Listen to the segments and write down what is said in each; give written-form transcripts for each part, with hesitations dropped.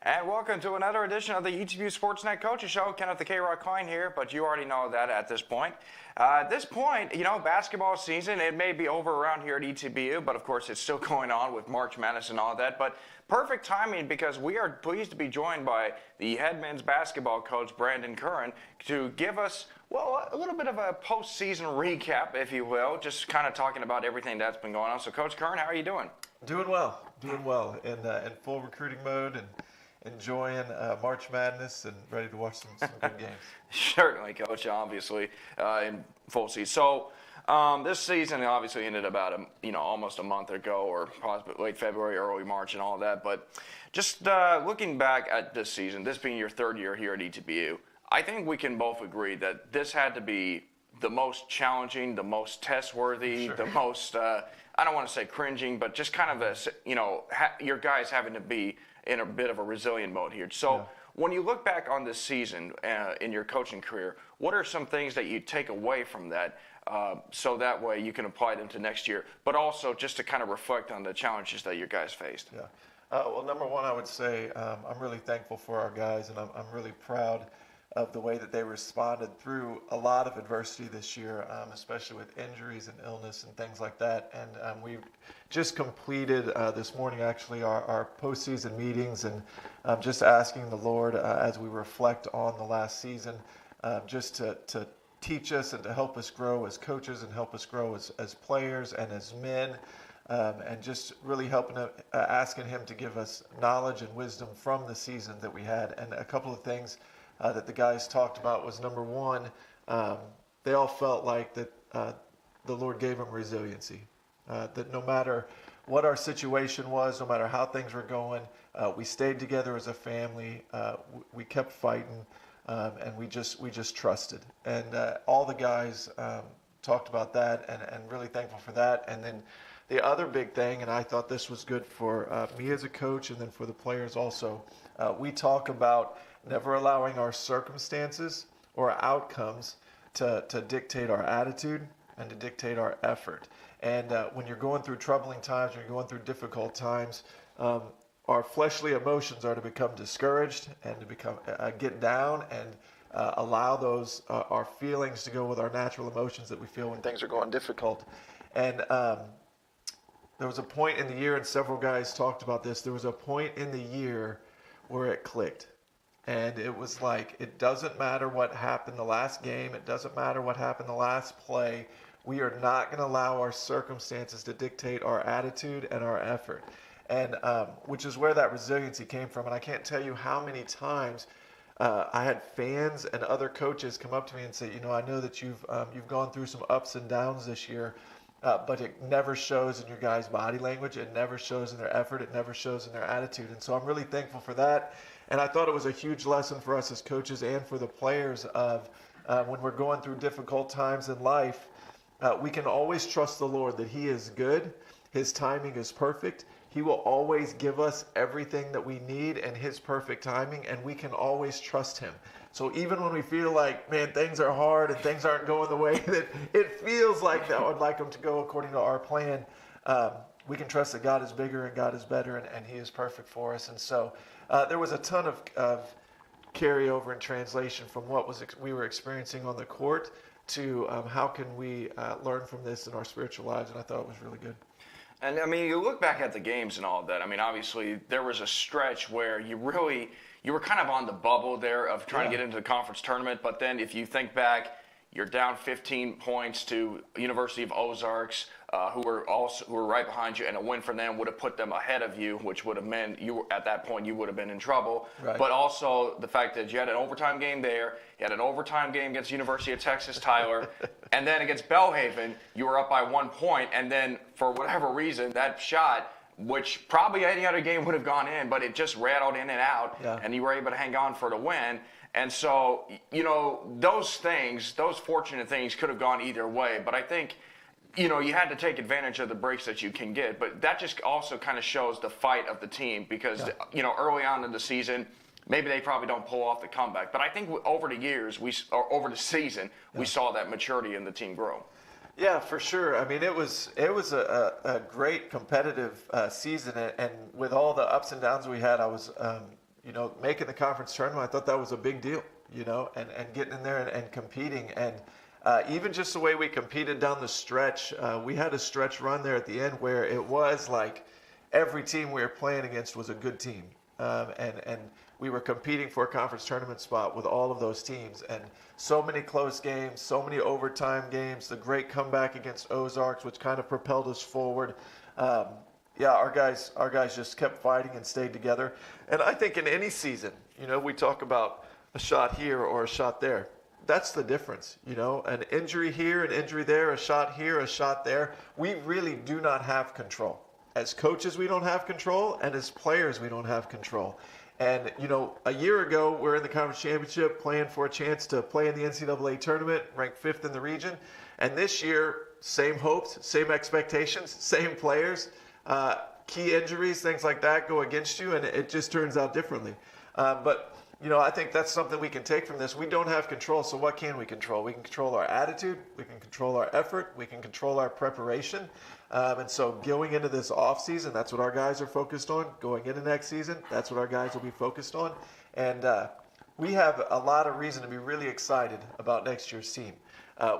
And welcome to another edition of the ETBU Sportsnet Coaches Show. Kenneth the K-Rock Klein here, but you already know that at this point. At this point, basketball season, it may be over around here at ETBU, but of course it's still going on with March Madness and all that. But perfect timing because we are pleased to be joined by the head men's basketball coach, Brandon Curran, to give us, a little bit of a postseason recap, if you will, just kind of talking about everything that's been going on. So, Coach Curran, how are you doing? Doing well, in full recruiting mode and enjoying March Madness and ready to watch some good games. Certainly, Coach, obviously, in full season. So this season obviously ended about almost a month ago, or possibly late February, early March and all of that. But just looking back at this season, this being your third year here at ETBU, I think we can both agree that this had to be the most challenging, the most test-worthy, the most, I don't want to say cringing, but just kind of your guys having to be in a bit of a resilient mode here. So when you look back on this season in your coaching career, what are some things that you take away from that so that way you can apply them to next year, but also just to kind of reflect on the challenges that your guys faced? Yeah. Well, number one, I would say I'm really thankful for our guys, and I'm really proud of the way that they responded through a lot of adversity this year, especially with injuries and illness and things like that. And we've just completed this morning, actually, our postseason meetings, and just asking the Lord as we reflect on the last season, just to teach us and to help us grow as coaches and help us grow as players and as men, and just really asking Him to give us knowledge and wisdom from the season that we had. And a couple of things that the guys talked about was, number one, they all felt like that the Lord gave them resiliency, that no matter what our situation was, no matter how things were going, we stayed together as a family, we kept fighting, and we just trusted. And all the guys talked about that, and really thankful for that. And then the other big thing, and I thought this was good for me as a coach and then for the players also, we talk about never allowing our circumstances or outcomes to dictate our attitude and to dictate our effort. And when you're going through troubling times, when you're going through difficult times, our fleshly emotions are to become discouraged and to become get down and allow those our feelings to go with our natural emotions that we feel when things are going difficult. And there was a point in the year, and several guys talked about this, there was a point in the year where it clicked. And it was like, it doesn't matter what happened the last game. It doesn't matter what happened the last play. We are not going to allow our circumstances to dictate our attitude and our effort. And which is where that resiliency came from. And I can't tell you how many times I had fans and other coaches come up to me and say, I know that you've gone through some ups and downs this year, but it never shows in your guys' body language. It never shows in their effort. It never shows in their attitude. And so I'm really thankful for that. And I thought it was a huge lesson for us as coaches and for the players of when we're going through difficult times in life, we can always trust the Lord that He is good. His timing is perfect. He will always give us everything that we need in His perfect timing, and we can always trust Him. So even when we feel like, man, things are hard and things aren't going the way that it feels like that would like them to go according to our plan, we can trust that God is bigger and God is better, and He is perfect for us. And so there was a ton of carryover and translation from what we were experiencing on the court to how can we learn from this in our spiritual lives, and I thought it was really good. And, you look back at the games and all of that. Obviously, there was a stretch where you were kind of on the bubble there of trying to get into the conference tournament. But then if you think back, you're down 15 points to University of Ozarks, who were right behind you, and a win for them would have put them ahead of you, which would have meant at that point you would have been in trouble. Right. But also the fact that you had an overtime game there, you had an overtime game against University of Texas Tyler, and then against Belhaven, you were up by 1 point, and then for whatever reason, that shot, which probably any other game would have gone in, but it just rattled in and out, and you were able to hang on for the win. And so, those fortunate things could have gone either way. But I think, you had to take advantage of the breaks that you can get. But that just also kind of shows the fight of the team because, early on in the season, maybe they probably don't pull off the comeback. But I think over the season, we saw that maturity in the team grow. Yeah, for sure. It was a great competitive season. And with all the ups and downs we had, I was making the conference tournament, I thought that was a big deal, and getting in there and competing. And even just the way we competed down the stretch, we had a stretch run there at the end where it was like every team we were playing against was a good team. And we were competing for a conference tournament spot with all of those teams. And so many close games, so many overtime games, the great comeback against Ozarks, which kind of propelled us forward. Our guys just kept fighting and stayed together. And I think in any season, we talk about a shot here or a shot there. That's the difference, an injury here, an injury there, a shot here, a shot there. We really do not have control. As coaches, we don't have control, and as players, we don't have control. And, a year ago, we're in the conference championship playing for a chance to play in the NCAA tournament, ranked 5th in the region. And this year, same hopes, same expectations, same players. Key injuries, things like that go against you, and it just turns out differently. But I think that's something we can take from this. We don't have control, so what can we control? We can control our attitude, we can control our effort, we can control our preparation. And so going into this offseason, that's what our guys are focused on. Going into next season, that's what our guys will be focused on. And we have a lot of reason to be really excited about next year's team.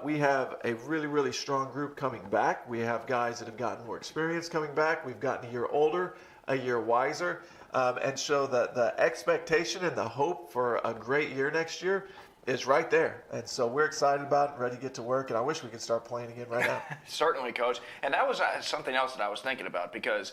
We have a really, really strong group coming back. We have guys that have gotten more experience coming back. We've gotten a year older, a year wiser. And so the expectation and the hope for a great year next year is right there. And so we're excited about it and ready to get to work. And I wish we could start playing again right now. Certainly, Coach. And that was something else that I was thinking about, because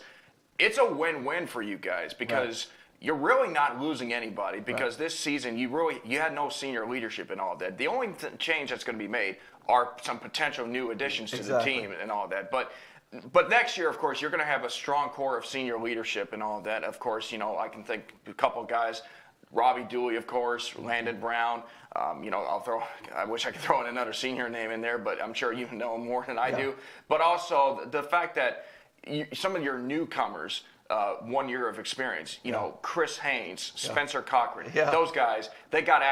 it's a win-win for you guys, because you're really not losing anybody, because this season you had no senior leadership and all that. The only change that's going to be made are some potential new additions to the team and all that. But next year, of course, you're going to have a strong core of senior leadership and all of that. Of course, I can think a couple of guys, Robbie Dooley, of course, Landon Brown. I wish I could throw in another senior name in there, but I'm sure you know more than I do. But also the fact that some of your newcomers, 1 year of experience, Chris Haynes, Spencer Cochran, those guys, they got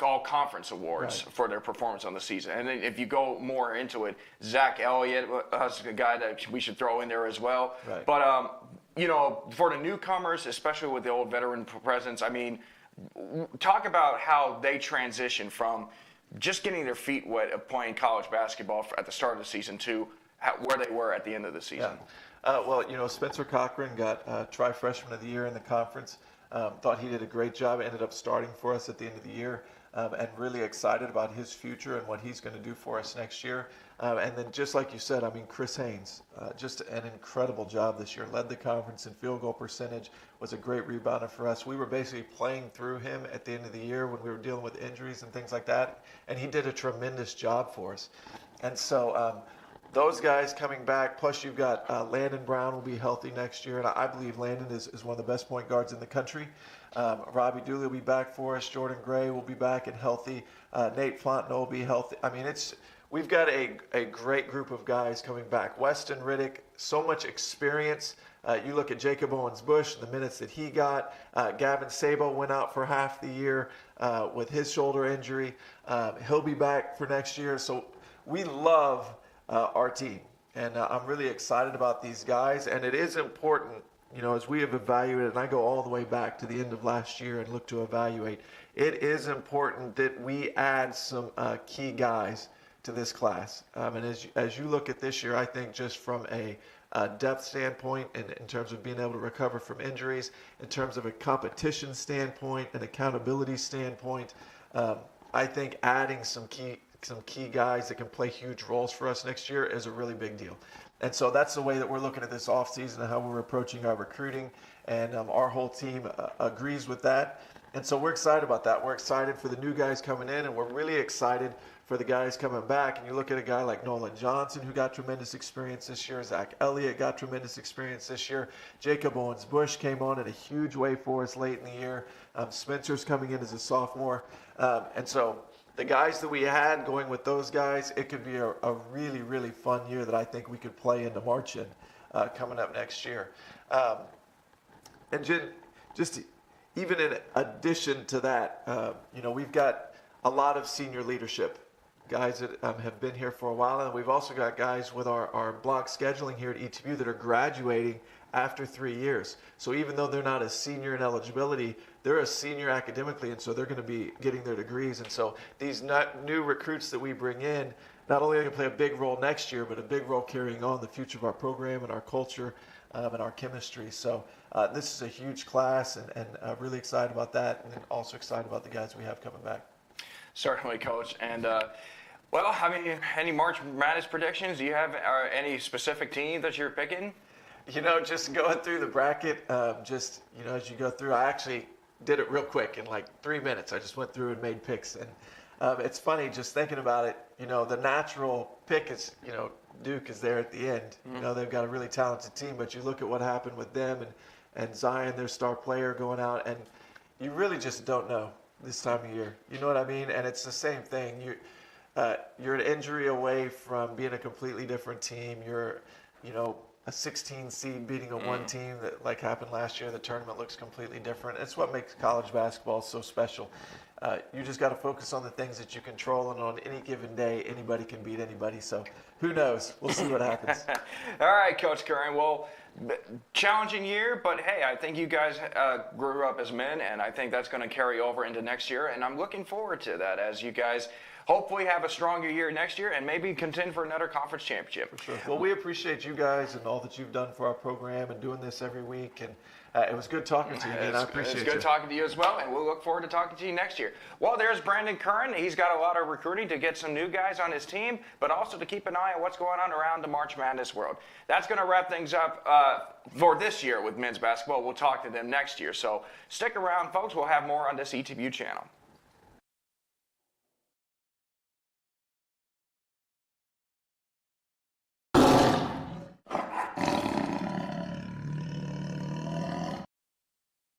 all conference awards for their performance on the season. And then if you go more into it, Zach Elliott is a guy that we should throw in there as well. Right. But, for the newcomers, especially with the old veteran presence, I mean, talk about how they transition from just getting their feet wet of playing college basketball at the start of the season to where they were at the end of the season. Spencer Cochran got Tri-Freshman of the Year in the conference. Thought he did a great job. Ended up starting for us at the end of the year. And really excited about his future and what he's going to do for us next year. And then just like you said, Chris Haynes, just an incredible job this year. Led the conference in field goal percentage, was a great rebounder for us. We were basically playing through him at the end of the year when we were dealing with injuries and things like that. And he did a tremendous job for us. And so those guys coming back, plus you've got Landon Brown will be healthy next year. And I believe Landon is one of the best point guards in the country. Robbie Dooley will be back for us. Jordan Gray will be back and healthy. Nate Fontenot will be healthy. We've got a great group of guys coming back. Weston Riddick, so much experience. You look at Jacob Owens-Bush, the minutes that he got. Gavin Sabo went out for half the year with his shoulder injury. He'll be back for next year. So we love our team. And I'm really excited about these guys. And it is important, as we have evaluated, and I go all the way back to the end of last year and look to evaluate, it is important that we add some key guys to this class. And as you look at this year, I think just from a depth standpoint, and in terms of being able to recover from injuries, in terms of a competition standpoint, an accountability standpoint, I think adding some key guys that can play huge roles for us next year is a really big deal. And so that's the way that we're looking at this offseason and how we're approaching our recruiting. And our whole team agrees with that. And so we're excited about that. We're excited for the new guys coming in, and we're really excited for the guys coming back. And you look at a guy like Nolan Johnson, who got tremendous experience this year. Zach Elliott got tremendous experience this year. Jacob Owens-Bush came on in a huge way for us late in the year. Spencer's coming in as a sophomore. And so the guys that we had going with those guys, it could be a really, really fun year that I think we could play into March in coming up next year. And just even in addition to that, we've got a lot of senior leadership guys that have been here for a while, and we've also got guys with our block scheduling here at ETBU that are graduating after 3 years. So even though they're not a senior in eligibility, they're a senior academically, and so they're going to be getting their degrees. And so these new recruits that we bring in, not only are they going to play a big role next year, but a big role carrying on the future of our program and our culture and our chemistry. So this is a huge class, and really excited about that, and also excited about the guys we have coming back. Certainly, Coach. And, well, I mean, any March Madness predictions? Do you have any specific team that you're picking? You know, just going through the bracket, as you go through, I actually did it real quick in like 3 minutes. I just went through and made picks. And it's funny just thinking about it. You know, the natural pick is, Duke is there at the end. Mm-hmm. You know, they've got a really talented team, but you look at what happened with them and Zion, their star player, going out, and you really just don't know this time of year. You know what I mean? And it's the same thing. You're an injury away from being a completely different team. You're, a 16 seed beating a 1 team that like happened last year. The tournament looks completely different. It's what makes college basketball so special. You just got to focus on the things that you control, and on any given day, anybody can beat anybody. So who knows? We'll see what happens. All right, Coach Curran. Well, challenging year, but hey, I think you guys grew up as men, and I think that's going to carry over into next year. And I'm looking forward to that as you guys hopefully have a stronger year next year and maybe contend for another conference championship. For sure. Well, we appreciate you guys and all that you've done for our program and doing this every week. And it was good talking to you, man. I appreciate it. It's good talking to you as well, and we'll look forward to talking to you next year. Well, there's Brandon Curran. He's got a lot of recruiting to get some new guys on his team, but also to keep an eye on what's going on around the March Madness world. That's going to wrap things up for this year with men's basketball. We'll talk to them next year. So stick around, folks. We'll have more on this ETBU channel.